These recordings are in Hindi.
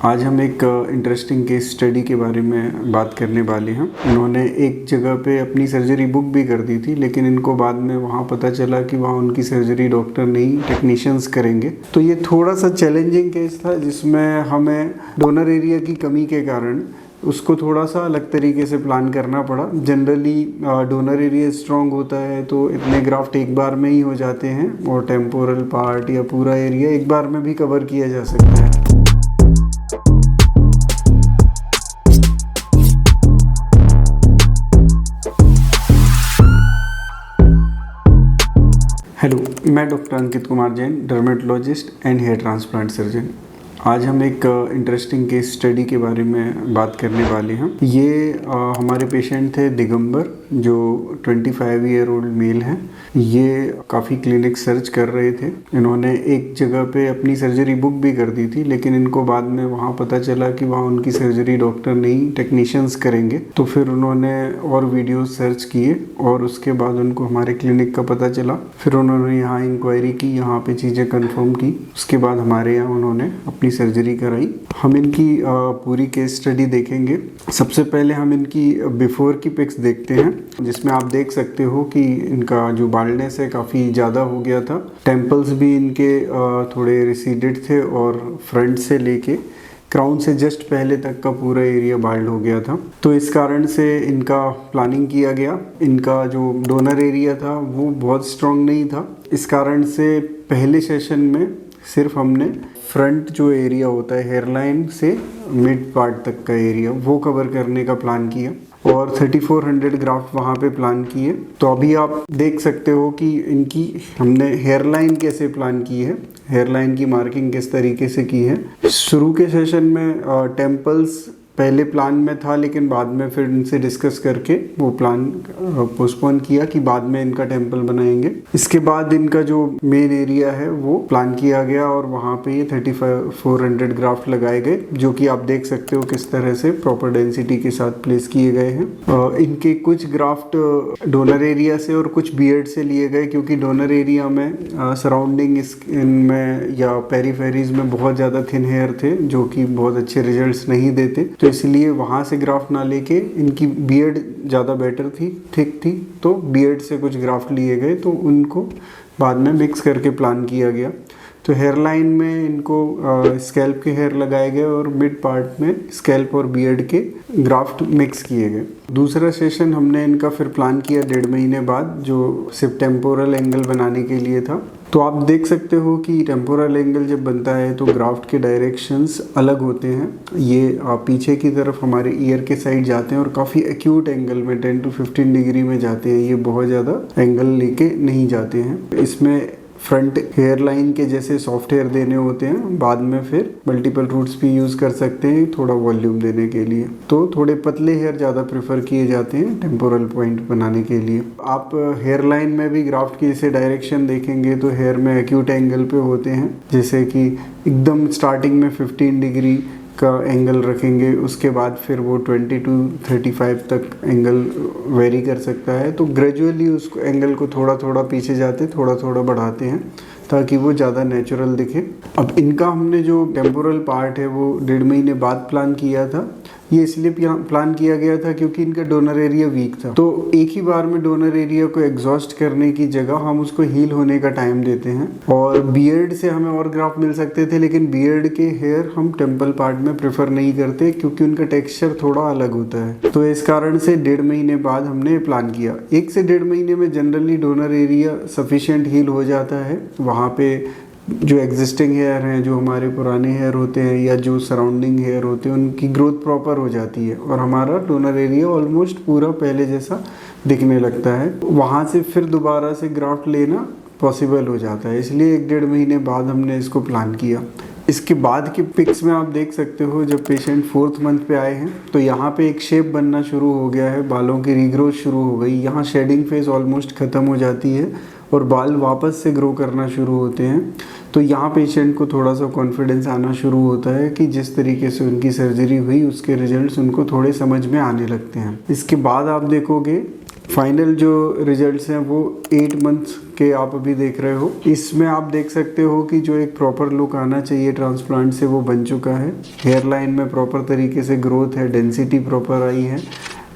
आज हम एक इंटरेस्टिंग केस स्टडी के बारे में बात करने वाले हैं। इन्होंने एक जगह पे अपनी सर्जरी बुक भी कर दी थी, लेकिन इनको बाद में वहाँ पता चला कि वहाँ उनकी सर्जरी डॉक्टर नहीं टेक्नीशियंस करेंगे। तो ये थोड़ा सा चैलेंजिंग केस था, जिसमें हमें डोनर एरिया की कमी के कारण उसको थोड़ा सा अलग तरीके से प्लान करना पड़ा। जनरली डोनर एरिया स्ट्रॉन्ग होता है तो इतने ग्राफ्ट एक बार में ही हो जाते हैं और टेम्पोरल पार्ट या पूरा एरिया एक बार में भी कवर किया जा सकता है। हेलो, मैं doctor Ankit Kumar Jain, dermatologist and hair transplant surgeon. आज हम एक इंटरेस्टिंग केस स्टडी के बारे में बात करने वाले हैं। ये हमारे पेशेंट थे दिगंबर, जो 25 ईयर ओल्ड मेल हैं। ये काफ़ी क्लिनिक सर्च कर रहे थे। इन्होंने एक जगह पे अपनी सर्जरी बुक भी कर दी थी, लेकिन इनको बाद में वहाँ पता चला कि वहाँ उनकी सर्जरी डॉक्टर नहीं टेक्नीशियंस करेंगे। तो फिर उन्होंने और वीडियो सर्च किए और उसके बाद उनको हमारे क्लिनिक का पता चला। फिर उन्होंने यहाँ इंक्वायरी की, यहाँ पे चीज़ें कंफर्म की। उसके बाद हमारे यहाँ उन्होंने अपनी सर्जरी कराई। हम इनकी पूरी केस स्टडी देखेंगे। सबसे पहले हम इनकी बिफोर की पिक्स देखते हैं, जिसमें आप देख सकते हो कि इनका जो बाल्डनेस है काफ़ी ज़्यादा हो गया था। टेम्पल्स भी इनके थोड़े रिसीडेड थे और फ्रंट से लेके क्राउन से जस्ट पहले तक का पूरा एरिया बाल्ड हो गया था। तो इस कारण से इनका प्लानिंग किया गया। इनका जो डोनर एरिया था वो बहुत स्ट्रॉन्ग नहीं था। इस कारण से पहले सेशन में सिर्फ हमने फ्रंट जो एरिया होता है हेयरलाइन से मिड पार्ट तक का एरिया वो कवर करने का प्लान किया और 3400 ग्राफ्ट वहाँ पे प्लान किए। तो अभी आप देख सकते हो कि इनकी हमने हेयरलाइन कैसे प्लान की है, हेयरलाइन की मार्किंग किस तरीके से की है। शुरू के सेशन में टेम्पल्स पहले प्लान में था, लेकिन बाद में फिर इनसे डिस्कस करके वो प्लान पोस्टपोन किया कि बाद में इनका टेम्पल बनाएंगे। इसके बाद इनका जो मेन एरिया है वो प्लान किया गया और वहाँ पे ये 3400 ग्राफ्ट लगाए गए, जो कि आप देख सकते हो किस तरह से प्रॉपर डेंसिटी के साथ प्लेस किए गए हैं। इनके कुछ ग्राफ्ट डोनर एरिया से और कुछ बियर्ड से लिए गए, क्योंकि डोनर एरिया में सराउंडिंग स्किन में या पेरीफेरीज में बहुत ज़्यादा थिन हेयर थे, जो कि बहुत अच्छे रिजल्ट्स नहीं देते। तो इसलिए वहाँ से ग्राफ्ट ना लेके इनकी बियर्ड ज़्यादा बेटर थी, थिक थी, तो बियर्ड से कुछ ग्राफ्ट लिए गए। तो उनको बाद में मिक्स करके प्लान किया गया। तो हेयरलाइन में इनको स्कैल्प के हेयर लगाए गए और मिड पार्ट में स्कैल्प और बियर्ड के ग्राफ्ट मिक्स किए गए। दूसरा सेशन हमने इनका फिर प्लान किया 1.5 महीने बाद, जो सिर्फ टेम्पोरल एंगल बनाने के लिए था। तो आप देख सकते हो कि टेम्पोरल एंगल जब बनता है तो ग्राफ्ट के डायरेक्शंस अलग होते हैं। ये पीछे की तरफ हमारे ईयर के साइड जाते हैं और काफ़ी एक्यूट एंगल में 10 to 15 डिग्री में जाते हैं। ये बहुत ज़्यादा एंगल लेके नहीं जाते हैं। इसमें फ्रंट हेयर लाइन के जैसे सॉफ्ट हेयर देने होते हैं, बाद में फिर मल्टीपल रूट्स भी यूज़ कर सकते हैं थोड़ा वॉल्यूम देने के लिए। तो थोड़े पतले हेयर ज़्यादा प्रेफर किए जाते हैं टेम्पोरल पॉइंट बनाने के लिए। आप हेयर लाइन में भी ग्राफ्ट की जैसे डायरेक्शन देखेंगे तो हेयर में एक्यूट एंगल पे होते हैं, जैसे कि एकदम स्टार्टिंग में 15 डिग्री का एंगल रखेंगे, उसके बाद फिर वो 20 to 35 तक एंगल वेरी कर सकता है। तो ग्रेजुअली उस एंगल को थोड़ा थोड़ा पीछे जाते, थोड़ा थोड़ा बढ़ाते हैं ताकि वो ज़्यादा नेचुरल दिखे। अब इनका हमने जो टेम्पोरल पार्ट है वो 1.5 महीने बाद प्लान किया था। ये इसलिए प्लान किया गया था क्योंकि इनका डोनर एरिया वीक था। तो एक ही बार में डोनर एरिया को एग्जॉस्ट करने की जगह हम उसको हील होने का टाइम देते हैं। और बियर्ड से हमें और ग्राफ्ट मिल सकते थे, लेकिन बियर्ड के हेयर हम टेम्पल पार्ट में प्रेफर नहीं करते क्योंकि उनका टेक्सचर थोड़ा अलग होता है। तो इस कारण से 1.5 महीने बाद हमने प्लान किया। 1 से 1.5 महीने में generally donor area sufficient heal हो जाता है। वहाँ पे जो एग्जिस्टिंग हेयर हैं, जो हमारे पुराने हेयर होते हैं या जो सराउंडिंग हेयर होते हैं, उनकी ग्रोथ प्रॉपर हो जाती है और हमारा डोनर एरिया ऑलमोस्ट पूरा पहले जैसा दिखने लगता है। वहाँ से फिर दोबारा से ग्राफ्ट लेना पॉसिबल हो जाता है। इसलिए 1-1.5 महीने बाद हमने इसको प्लान किया। इसके बाद के पिक्स में आप देख सकते हो, जब पेशेंट 4th मंथ पे आए हैं तो यहाँ पे एक शेप बनना शुरू हो गया है, बालों की रीग्रोथ शुरू हो गई। यहाँ शेडिंग फेज ऑलमोस्ट ख़त्म हो जाती है और बाल वापस से ग्रो करना शुरू होते हैं। तो यहाँ पेशेंट को थोड़ा सा कॉन्फिडेंस आना शुरू होता है कि जिस तरीके से उनकी सर्जरी हुई उसके रिजल्ट्स उनको थोड़े समझ में आने लगते हैं। इसके बाद आप देखोगे फाइनल जो रिजल्ट्स हैं वो 8 मंथ्स के आप अभी देख रहे हो। इसमें आप देख सकते हो कि जो एक प्रॉपर लुक आना चाहिए ट्रांसप्लांट से वो बन चुका है। हेयर लाइन में प्रॉपर तरीके से ग्रोथ है, डेंसिटी प्रॉपर आई है,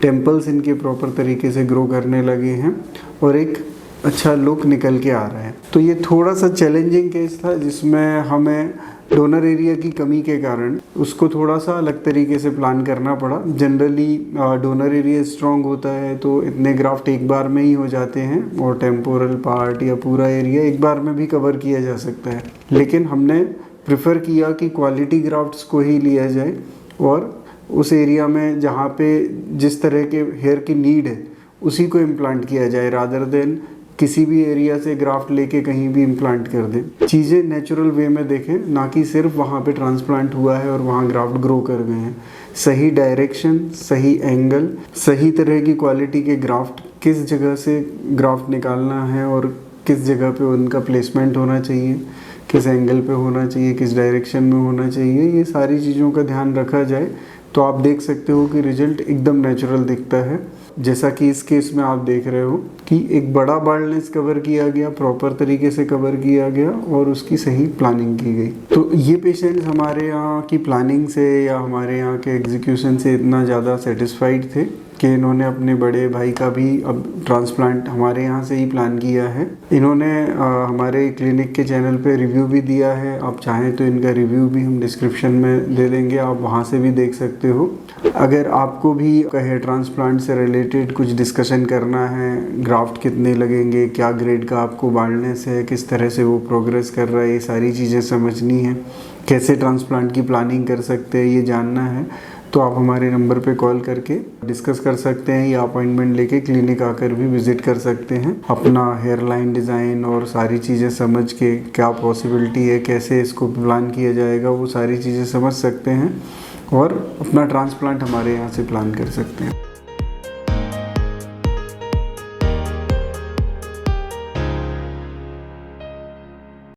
टेम्पल्स इनके प्रॉपर तरीके से ग्रो करने लगे हैं और एक अच्छा लुक निकल के आ रहा है। तो ये थोड़ा सा चैलेंजिंग केस था जिसमें हमें डोनर एरिया की कमी के कारण उसको थोड़ा सा अलग तरीके से प्लान करना पड़ा। जनरली डोनर एरिया स्ट्रॉन्ग होता है तो इतने ग्राफ्ट एक बार में ही हो जाते हैं और टेम्पोरल पार्ट या पूरा एरिया एक बार में भी कवर किया जा सकता है, लेकिन हमने प्रेफर किया कि क्वालिटी ग्राफ्ट्स को ही लिया जाए और उस एरिया में जहाँ पे जिस तरह के हेयर की नीड है उसी को इम्प्लांट किया जाए, रादर देन किसी भी एरिया से ग्राफ्ट लेके कहीं भी इम्प्लांट कर दें। चीज़ें नेचुरल वे में देखें, ना कि सिर्फ वहाँ पे ट्रांसप्लांट हुआ है और वहाँ ग्राफ्ट ग्रो कर गए हैं। सही डायरेक्शन, सही एंगल, सही तरह की क्वालिटी के ग्राफ्ट, किस जगह से ग्राफ्ट निकालना है और किस जगह पे उनका प्लेसमेंट होना चाहिए, किस एंगल पे होना चाहिए, किस डायरेक्शन में होना चाहिए, ये सारी चीज़ों का ध्यान रखा जाए तो आप देख सकते हो कि रिजल्ट एकदम नेचुरल दिखता है। जैसा कि इस केस में आप देख रहे हो कि एक बड़ा बाल्डनेस कवर किया गया, प्रॉपर तरीके से कवर किया गया और उसकी सही प्लानिंग की गई। तो ये पेशेंट्स हमारे यहाँ की प्लानिंग से या हमारे यहाँ के एग्जीक्यूशन से इतना ज़्यादा सेटिस्फाइड थे कि इन्होंने अपने बड़े भाई का भी अब ट्रांसप्लांट हमारे यहाँ से ही प्लान किया है। इन्होंने हमारे क्लिनिक के चैनल पे रिव्यू भी दिया है, आप चाहें तो इनका रिव्यू भी हम डिस्क्रिप्शन में दे देंगे, आप वहाँ से भी देख सकते हो। अगर आपको भी हेयर ट्रांसप्लांट से रिलेटेड कुछ डिस्कशन करना है, ग्राफ्ट कितने लगेंगे, क्या ग्रेड का आपको बाल्डनेस है, किस तरह से वो प्रोग्रेस कर रहा है, ये सारी चीज़ें समझनी है, कैसे ट्रांसप्लांट की प्लानिंग कर सकते हैं ये जानना है, तो आप हमारे नंबर पे कॉल करके डिस्कस कर सकते हैं या अपॉइंटमेंट लेके क्लिनिक आकर भी विजिट कर सकते हैं। अपना हेयर लाइन डिज़ाइन और सारी चीज़ें समझ के क्या पॉसिबिलिटी है, कैसे इसको प्लान किया जाएगा, वो सारी चीज़ें समझ सकते हैं और अपना ट्रांसप्लांट हमारे यहाँ से प्लान कर सकते हैं।